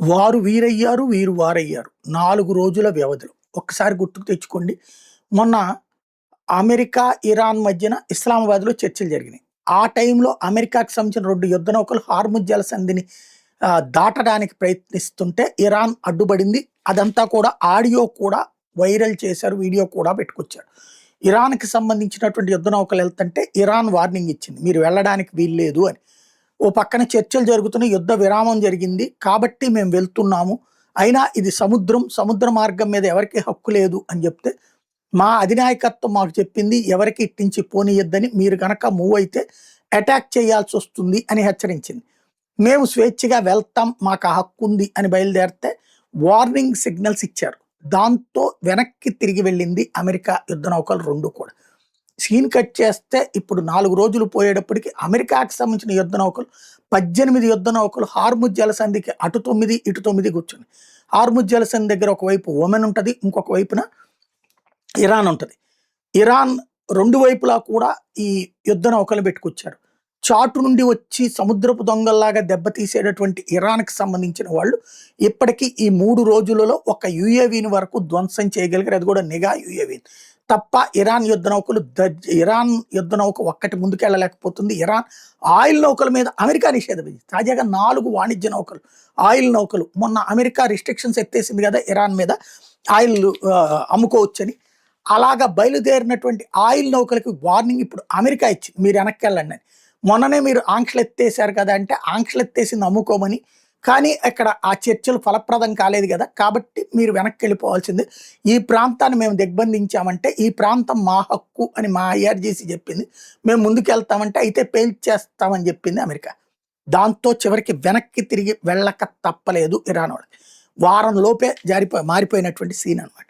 వారు వీరయ్యారు, వీరు వారయ్యారు. 4 రోజుల వ్యవధిలో. ఒక్కసారి గుర్తుకు తెచ్చుకోండి. మొన్న అమెరికా, ఇరాన్ మధ్యన ఇస్లామాబాద్‌లో చర్చలు జరిగినాయి. ఆ టైంలో అమెరికాకి సంబంధించిన 2 యుద్ధ నౌకలు హార్ముజ్ జలసంధిని దాటడానికి ప్రయత్నిస్తుంటే ఇరాన్ అడ్డుపడింది. అదంతా కూడా ఆడియో కూడా వైరల్ చేశారు. వీడియో కూడా పెట్టుకొచ్చారు. ఇరాన్‌కి సంబంధించినటువంటి యుద్ధ నౌకలు ఎళ్తుంటే ఇరాన్ వార్నింగ్ ఇచ్చింది. మీరు వెళ్ళడానికి వీల్లేదు అని. ఓ పక్కన చర్చలు జరుగుతున్నాయి. యుద్ధ విరామం జరిగింది. కాబట్టి మేము వెళ్తున్నాము. అయినా ఇది సముద్రం. సముద్ర మార్గం మీద ఎవరికీ హక్కు లేదు అని చెప్తే, మా అధినాయకత్వం మాకు చెప్పింది ఎవరికీ ఇట్నుంచి పోనీయొద్దని. మీరు గనక మూవ్ అయితే అటాక్ చేయాల్సొస్తుంది అని హెచ్చరించింది. మేము స్వేచ్ఛగా వెళ్తాం. మాకు ఆ హక్కుంది అని బయలుదేరితే వార్నింగ్ సిగ్నల్స్ ఇచ్చారు. దాంతో వెనక్కి తిరిగి వెళ్ళింది అమెరికా యుద్ధ నౌకలు 2 కూడా. సీన్ కట్ చేస్తే ఇప్పుడు 4 రోజులు పోయేటప్పటికి అమెరికాకి సంబంధించిన యుద్ధ నౌకలు 18 యుద్ధ నౌకలు హార్ముజ్ జలసంధికి అటు 9, ఇటు 9 కూర్చున్నాయి. హార్ముజ్ జలసంధి దగ్గర ఒకవైపు ఒమన్ ఉంటది. ఇంకొక వైపున ఇరాన్ ఉంటది. ఇరాన్ 2 వైపులా కూడా ఈ యుద్ధ నౌకలు పెట్టుకొచ్చారు. చాటు నుండి వచ్చి సముద్రపు దొంగల్లాగా దెబ్బతీసేటటువంటి ఇరాన్‌కి సంబంధించిన వాళ్ళు ఇప్పటికీ ఈ 3 రోజులలో ఒక యూఏవీని వరకు ధ్వంసం చేయగలిగారు. అది కూడా నిఘా యూఏవీ. తప్ప ఇరాన్ యుద్ధ నౌకలు ఇరాన్ యుద్ధ నౌక ఒక్కటి ముందుకెళ్ళలేకపోతుంది. ఇరాన్ ఆయిల్ నౌకల మీద అమెరికా నిషేధం విధించింది. తాజాగా 4 వాణిజ్య నౌకలు, ఆయిల్ నౌకలు మొన్న అమెరికా రిస్ట్రిక్షన్స్ ఎత్తేసింది కదా ఇరాన్ మీద ఆయిల్ అమ్ముకోవచ్చని. అలాగా బయలుదేరినటువంటి ఆయిల్ నౌకలకి వార్నింగ్ ఇప్పుడు అమెరికా ఇచ్చింది. మీరు వెనక్కెళ్ళండి అని. మొన్ననే మీరు ఆంక్షలు ఎత్తేసారు కదా అంటే ఆంక్షలు ఎత్తేసింది అమ్ముకోమని. కానీ అక్కడ ఆ చర్చలు ఫలప్రదం కాలేదు కదా! కాబట్టి మీరు వెనక్కెళ్ళిపోవాల్సిందే. ఈ ప్రాంతాన్ని మేము దిగ్బంధించామంటే ఈ ప్రాంతం మా హక్కు అని మా ఐఆర్‌జీసీ చెప్పింది. మేము ముందుకెళ్తామంటే అయితే పేల్చేస్తామని చెప్పింది అమెరికా. దాంతో చివరికి వెనక్కి తిరిగి వెళ్ళక తప్పలేదు ఇరాన్ వాళ్ళకి. వారం లోపే మారిపోయినటువంటి సీన్ అనమాట.